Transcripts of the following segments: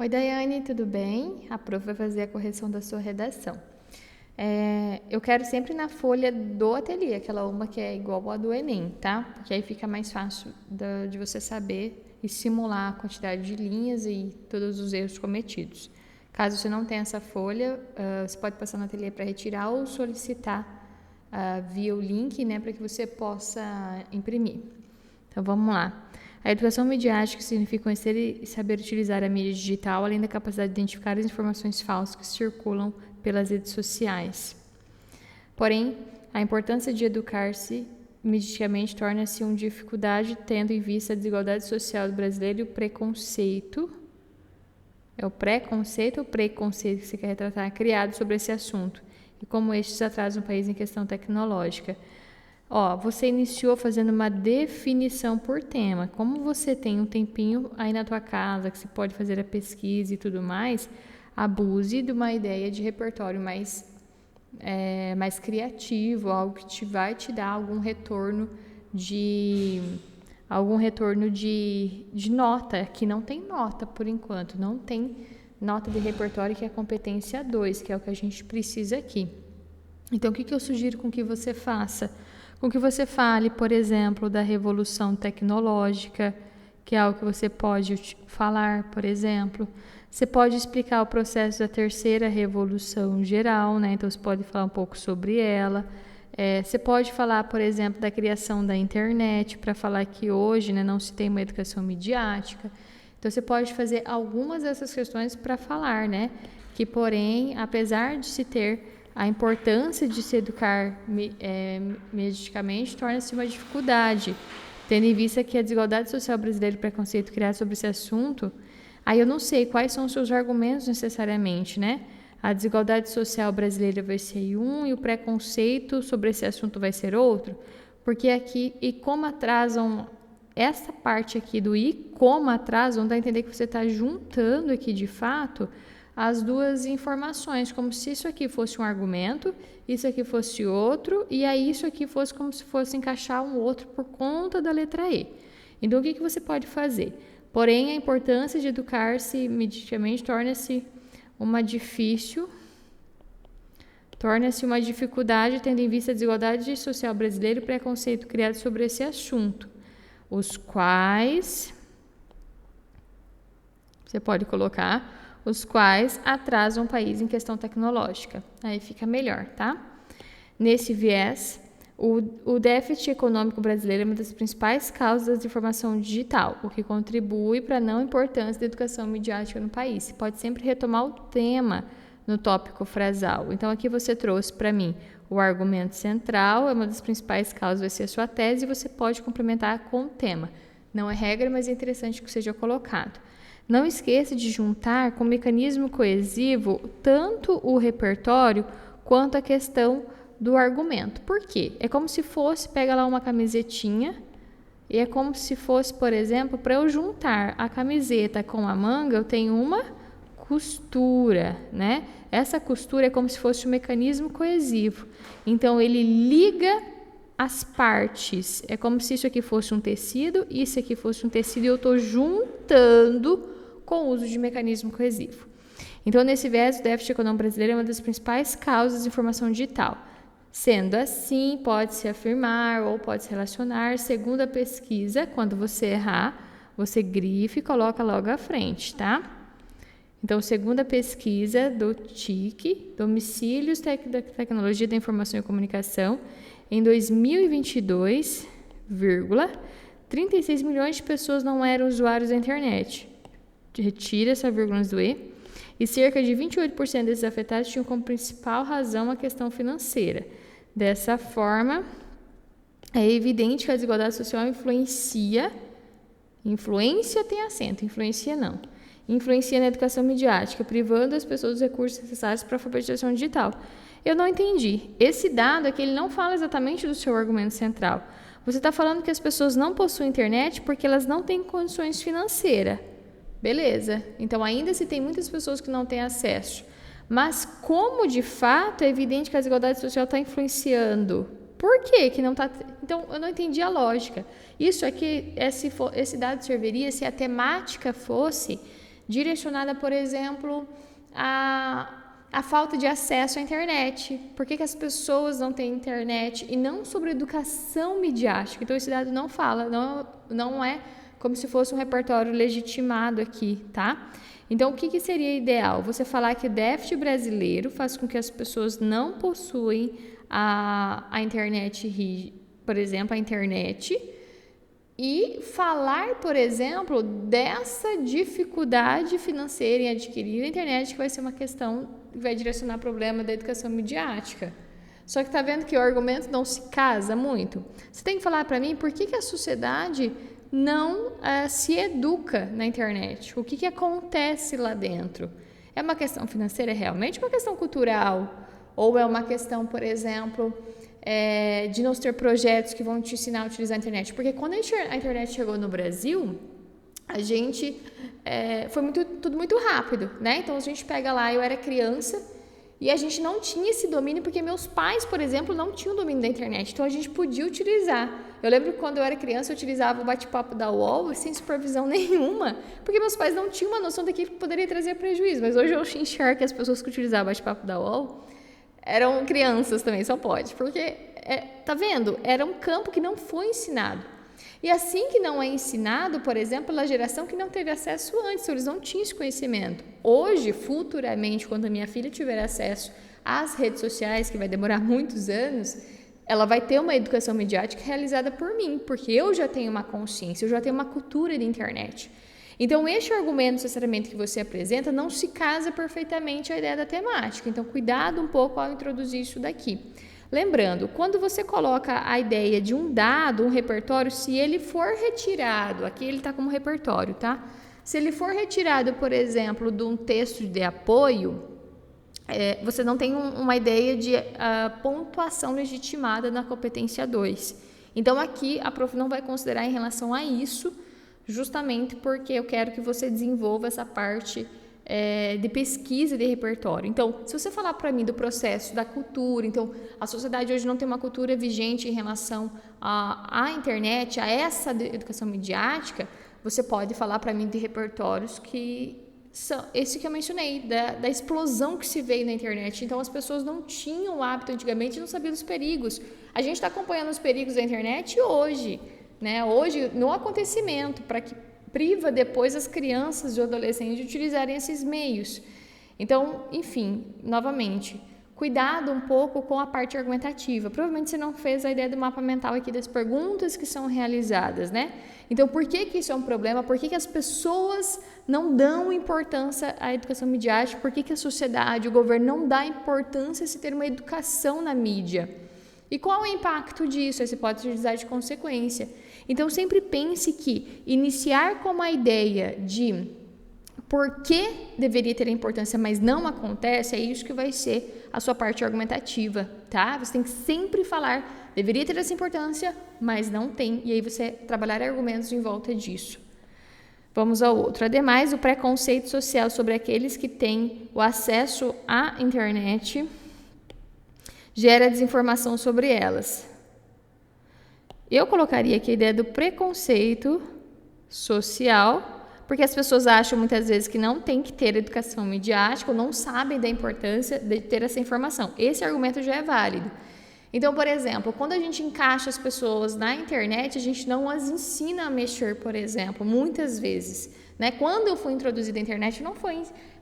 Oi, Daiane, tudo bem? A prof vai fazer a correção da sua redação. Eu quero sempre na folha do ateliê, aquela uma que é igual a do Enem, tá? Porque aí fica mais fácil de você saber e simular a quantidade de linhas e todos os erros cometidos. Caso você não tenha essa folha, você pode passar no ateliê para retirar ou solicitar via o link, né, para que você possa imprimir. Então, vamos lá. A educação midiática significa conhecer e saber utilizar a mídia digital, além da capacidade de identificar as informações falsas que circulam pelas redes sociais. Porém, a importância de educar-se midiaticamente torna-se uma dificuldade, tendo em vista a desigualdade social do brasileiro e o preconceito. É o preconceito ou preconceito que você quer retratar, criado sobre esse assunto, e como estes atrasam o país em questão tecnológica. Você iniciou fazendo uma definição por tema. Como você tem um tempinho aí na tua casa, que você pode fazer a pesquisa e tudo mais, abuse de uma ideia de repertório mais criativo, algo que vai te dar algum retorno de nota, que não tem nota por enquanto, não tem nota de repertório, que é a competência 2, que é o que a gente precisa aqui. Então, o que eu sugiro com que você faça? Com que você fale, por exemplo, da revolução tecnológica, que é algo que você pode falar, por exemplo. Você pode explicar o processo da terceira revolução geral, né? Então, você pode falar um pouco sobre ela. Você pode falar, por exemplo, da criação da internet, para falar que hoje, né, não se tem uma educação midiática. Então, você pode fazer algumas dessas questões para falar, né? Que, porém, apesar de se ter a importância de se educar mediaticamente, torna-se uma dificuldade, tendo em vista que a desigualdade social brasileira e o preconceito criado sobre esse assunto, aí eu não sei quais são os seus argumentos necessariamente, né? A desigualdade social brasileira vai ser um e o preconceito sobre esse assunto vai ser outro, porque aqui, e como atrasam, essa parte aqui do e como atrasam, dá a entender que você está juntando aqui de fato as duas informações, como se isso aqui fosse um argumento, isso aqui fosse outro, e aí isso aqui fosse como se fosse encaixar um outro por conta da letra E. Então, o que você pode fazer? Porém, a importância de educar-se mediaticamente torna-se uma dificuldade, tendo em vista a desigualdade social brasileira e o preconceito criado sobre esse assunto, os quais você pode colocar os quais atrasam o país em questão tecnológica. Aí fica melhor, tá? Nesse viés, o déficit econômico brasileiro é uma das principais causas da desinformação digital, o que contribui para a não importância da educação midiática no país. Você pode sempre retomar o tema no tópico frasal. Então, aqui você trouxe para mim o argumento central, é uma das principais causas, vai ser a sua tese, e você pode complementar com o tema. Não é regra, mas é interessante que seja colocado. Não esqueça de juntar com o mecanismo coesivo tanto o repertório quanto a questão do argumento. Por quê? É como se fosse, pega lá uma camisetinha, e é como se fosse, por exemplo, para eu juntar a camiseta com a manga, eu tenho uma costura, né? Essa costura é como se fosse um mecanismo coesivo. Então, ele liga as partes. É como se isso aqui fosse um tecido, isso aqui fosse um tecido, e eu estou juntando com o uso de mecanismo coesivo. Então, nesse viés, o déficit econômico brasileiro é uma das principais causas de informação digital. Sendo assim, pode-se afirmar ou pode-se relacionar, segundo a pesquisa, quando você errar, você grifa e coloca logo à frente, tá? Então, segundo a pesquisa do TIC, Domicílios da Tecnologia da Informação e Comunicação, em 2022, 36 milhões de pessoas não eram usuários da internet. Retira essa vírgula do E. E cerca de 28% desses afetados tinham como principal razão a questão financeira. Dessa forma, é evidente que a desigualdade social influencia tem acento, influencia não. Influencia na educação midiática, privando as pessoas dos recursos necessários para a alfabetização digital. Eu não entendi. Esse dado aqui, ele não fala exatamente do seu argumento central. Você está falando que as pessoas não possuem internet porque elas não têm condições financeiras. Beleza. Então, ainda se tem muitas pessoas que não têm acesso. Mas como, de fato, é evidente que a desigualdade social está influenciando? Por que que não está... Então, eu não entendi a lógica. Isso aqui, esse dado serviria se a temática fosse direcionada, por exemplo, a falta de acesso à internet. Por que as pessoas não têm internet? E não sobre educação midiática. Então, esse dado não fala, não é como se fosse um repertório legitimado aqui, tá? Então, o que seria ideal? Você falar que o déficit brasileiro faz com que as pessoas não possuem a internet, por exemplo, a internet, e falar, por exemplo, dessa dificuldade financeira em adquirir a internet, que vai ser uma questão que vai direcionar o problema da educação midiática. Só que está vendo que o argumento não se casa muito? Você tem que falar para mim por que a sociedade não se educa na internet. O que acontece lá dentro? É uma questão financeira? É realmente uma questão cultural? Ou é uma questão, por exemplo, de não ter projetos que vão te ensinar a utilizar a internet? Porque quando a internet chegou no Brasil, a gente foi tudo muito rápido, né? Então, a gente pega lá, eu era criança e a gente não tinha esse domínio porque meus pais, por exemplo, não tinham domínio da internet. Então, a gente podia utilizar. Eu lembro que quando eu era criança, eu utilizava o bate-papo da UOL sem supervisão nenhuma, porque meus pais não tinham uma noção daquilo que poderia trazer prejuízo. Mas hoje eu enxergo que as pessoas que utilizavam o bate-papo da UOL eram crianças também, só pode. Porque, tá vendo? Era um campo que não foi ensinado. E assim que não é ensinado, por exemplo, pela geração que não teve acesso antes, eles não tinham esse conhecimento. Hoje, futuramente, quando a minha filha tiver acesso às redes sociais, que vai demorar muitos anos, ela vai ter uma educação midiática realizada por mim, porque eu já tenho uma consciência, eu já tenho uma cultura de internet. Então, este argumento, necessariamente, que você apresenta não se casa perfeitamente à ideia da temática. Então, cuidado um pouco ao introduzir isso daqui. Lembrando, quando você coloca a ideia de um dado, um repertório, se ele for retirado, aqui ele está como repertório, tá? Se ele for retirado, por exemplo, de um texto de apoio, você não tem uma ideia de pontuação legitimada na competência 2. Então, aqui a prof não vai considerar em relação a isso, justamente porque eu quero que você desenvolva essa parte de pesquisa de repertório. Então, se você falar para mim do processo da cultura, então a sociedade hoje não tem uma cultura vigente em relação à internet, a essa educação midiática, você pode falar para mim de repertórios que são esse que eu mencionei, da explosão que se veio na internet. Então, as pessoas não tinham o hábito antigamente, não sabiam dos perigos. A gente está acompanhando os perigos da internet hoje, né? Hoje, no acontecimento, para que priva depois as crianças e adolescentes de utilizarem esses meios. Então, enfim, novamente, cuidado um pouco com a parte argumentativa. Provavelmente você não fez a ideia do mapa mental aqui das perguntas que são realizadas, né? Então, por que isso é um problema? Por que as pessoas não dão importância à educação midiática? Por que a sociedade, o governo não dá importância a se ter uma educação na mídia? E qual é o impacto disso? Você pode utilizar de consequência. Então, sempre pense que iniciar com uma ideia de por que deveria ter importância, mas não acontece, é isso que vai ser a sua parte argumentativa, tá? Você tem que sempre falar, deveria ter essa importância, mas não tem. E aí você trabalhar argumentos em volta disso. Vamos ao outro. Ademais, o preconceito social sobre aqueles que têm o acesso à internet gera desinformação sobre elas. Eu colocaria aqui a ideia do preconceito social, porque as pessoas acham muitas vezes que não tem que ter educação midiática ou não sabem da importância de ter essa informação. Esse argumento já é válido. Então, por exemplo, quando a gente encaixa as pessoas na internet, a gente não as ensina a mexer, por exemplo, muitas vezes. Né? Quando eu fui introduzida à internet, eu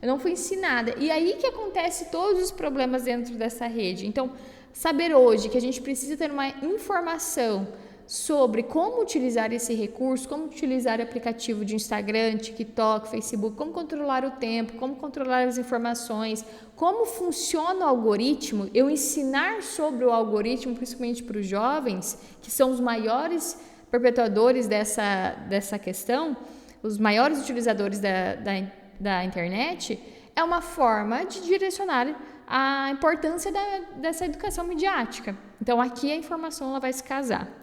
não fui ensinada. E aí que acontece todos os problemas dentro dessa rede. Então, saber hoje que a gente precisa ter uma informação sobre como utilizar esse recurso, como utilizar o aplicativo de Instagram, TikTok, Facebook, como controlar o tempo, como controlar as informações, como funciona o algoritmo, eu ensinar sobre o algoritmo, principalmente para os jovens, que são os maiores perpetuadores dessa questão, os maiores utilizadores da internet, é uma forma de direcionar a importância dessa educação midiática. Então, aqui a informação ela vai se casar.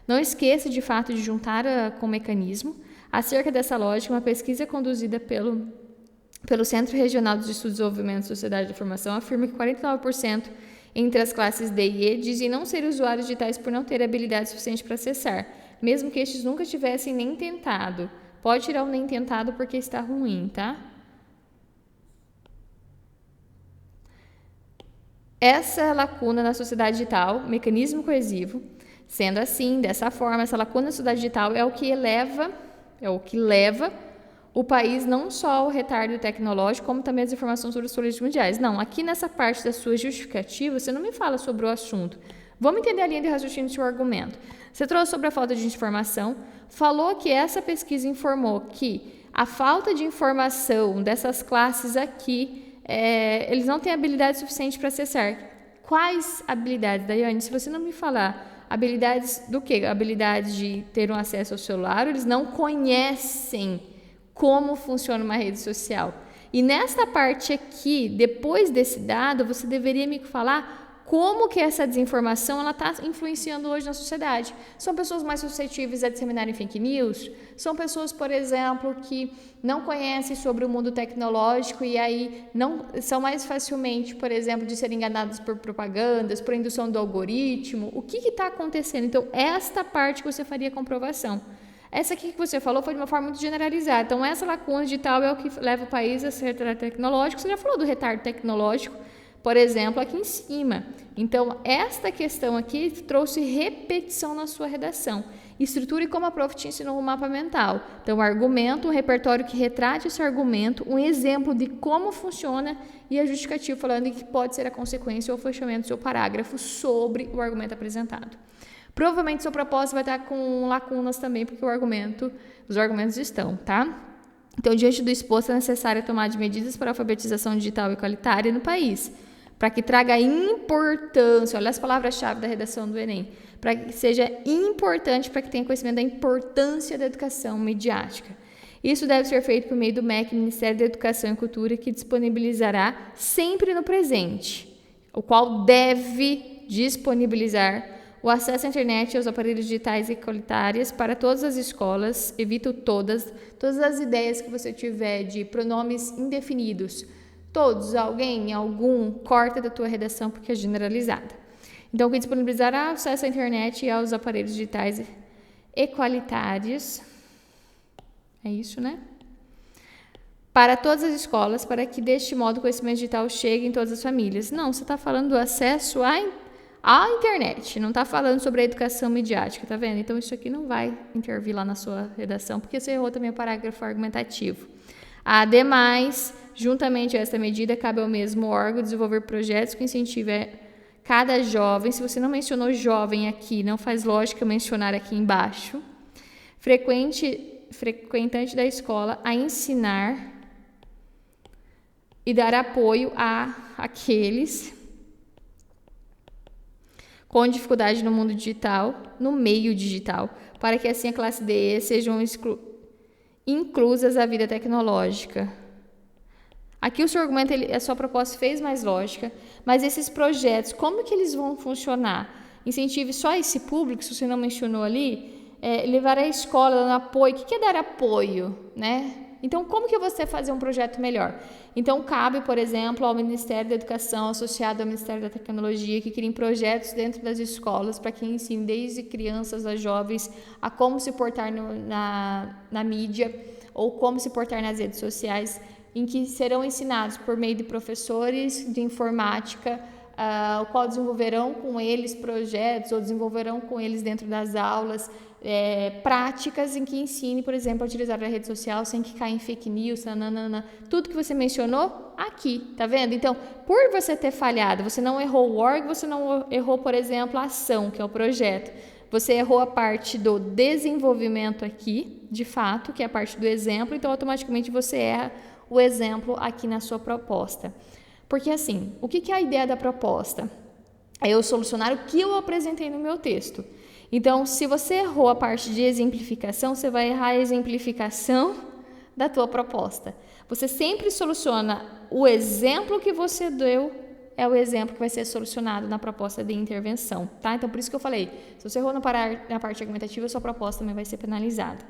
Não esqueça, de fato, de juntar com o mecanismo. Acerca dessa lógica, uma pesquisa conduzida pelo Centro Regional de Estudos de Desenvolvimento e Sociedade da Informação afirma que 49% entre as classes D e E dizem não ser usuários digitais por não ter habilidade suficiente para acessar, mesmo que estes nunca tivessem nem tentado. Pode tirar o nem tentado porque está ruim, tá? essa lacuna na sociedade digital, mecanismo coesivo. Sendo assim, dessa forma, essa lacuna na sociedade digital é o que leva o país não só ao retardo tecnológico, como também as informações sobre as políticas mundiais. Não, aqui nessa parte da sua justificativa, você não me fala sobre o assunto. Vamos entender a linha de raciocínio do seu argumento. Você trouxe sobre a falta de informação, falou que essa pesquisa informou que a falta de informação dessas classes aqui, eles não têm habilidade suficiente para acessar. Quais habilidades, Daiane? Se você não me falar habilidades do quê? Habilidades de ter um acesso ao celular, eles não conhecem como funciona uma rede social. E nesta parte aqui, depois desse dado, você deveria me falar como que essa desinformação está influenciando hoje na sociedade. São pessoas mais suscetíveis a disseminarem fake news? São pessoas, por exemplo, que não conhecem sobre o mundo tecnológico e aí não são mais facilmente, por exemplo, de serem enganadas por propagandas, por indução do algoritmo? O que está acontecendo? Então, esta parte que você faria comprovação. Essa aqui que você falou foi de uma forma muito generalizada. Então, essa lacuna digital é o que leva o país a ser retardo tecnológico. Você já falou do retardo tecnológico, por exemplo, aqui em cima. Então, esta questão aqui trouxe repetição na sua redação. Estrutura e como a prof te ensinou o mapa mental. Então, argumento, um repertório que retrate esse argumento, um exemplo de como funciona e a justificativa falando que pode ser a consequência ou o fechamento do seu parágrafo sobre o argumento apresentado. Provavelmente, sua proposta vai estar com lacunas também, porque os argumentos estão, tá? Então, diante do exposto, é necessário tomar de medidas para a alfabetização digital e qualitária no país, para que traga importância, olha as palavras-chave da redação do Enem, para que seja importante, para que tenha conhecimento da importância da educação midiática. Isso deve ser feito por meio do MEC, Ministério da Educação e Cultura, que disponibilizará sempre no presente, o qual deve disponibilizar o acesso à internet e aos aparelhos digitais equalitários para todas as escolas, evito todas as ideias que você tiver de pronomes indefinidos, todos, alguém, algum, corta da tua redação porque é generalizada. Então, que disponibilizará acesso à internet e aos aparelhos digitais equalitários, é isso, né? Para todas as escolas, para que deste modo o conhecimento digital chegue em todas as famílias. Não, você está falando do acesso à internet, não está falando sobre a educação midiática, tá vendo? Então, isso aqui não vai intervir lá na sua redação, porque você errou também o parágrafo argumentativo. Ademais, juntamente a esta medida, cabe ao mesmo órgão desenvolver projetos que incentivem cada jovem, se você não mencionou jovem aqui, não faz lógica mencionar aqui embaixo, frequentante da escola, a ensinar e dar apoio a aqueles com dificuldade no mundo digital, no meio digital, para que assim a classe D sejam inclusas à vida tecnológica. Aqui o seu argumento, a sua proposta fez mais lógica, mas esses projetos, como que eles vão funcionar? Incentive só esse público, se você não mencionou ali, levar a escola dando apoio. O que é dar apoio, né? Então, como que você fazer um projeto melhor? Então, cabe, por exemplo, ao Ministério da Educação, associado ao Ministério da Tecnologia, que criem projetos dentro das escolas para que ensinem desde crianças a jovens a como se portar na mídia ou como se portar nas redes sociais, em que serão ensinados por meio de professores de informática, o qual desenvolverão com eles projetos ou desenvolverão com eles dentro das aulas práticas em que ensine, por exemplo, a utilizar a rede social sem que caia em fake news, tudo que você mencionou aqui, tá vendo? Então, por você ter falhado, você não errou o órgão, você não errou, por exemplo, a ação, que é o projeto. Você errou a parte do desenvolvimento aqui, de fato, que é a parte do exemplo, então automaticamente você erra o exemplo aqui na sua proposta. Porque assim, o que é a ideia da proposta? É eu solucionar o que eu apresentei no meu texto. Então, se você errou a parte de exemplificação, você vai errar a exemplificação da tua proposta. Você sempre soluciona o exemplo que você deu, é o exemplo que vai ser solucionado na proposta de intervenção, tá? Então, por isso que eu falei, se você errou na parte argumentativa, a sua proposta também vai ser penalizada.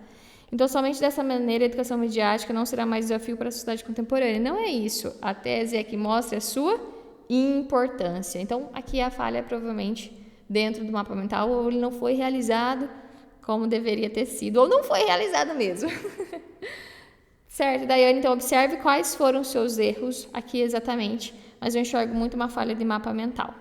Então, somente dessa maneira, a educação midiática não será mais desafio para a sociedade contemporânea. Não é isso. A tese é que mostra a sua importância. Então, aqui a falha é provavelmente dentro do mapa mental, ou ele não foi realizado como deveria ter sido, ou não foi realizado mesmo. Certo, Daiane, então observe quais foram os seus erros aqui exatamente, mas eu enxergo muito uma falha de mapa mental.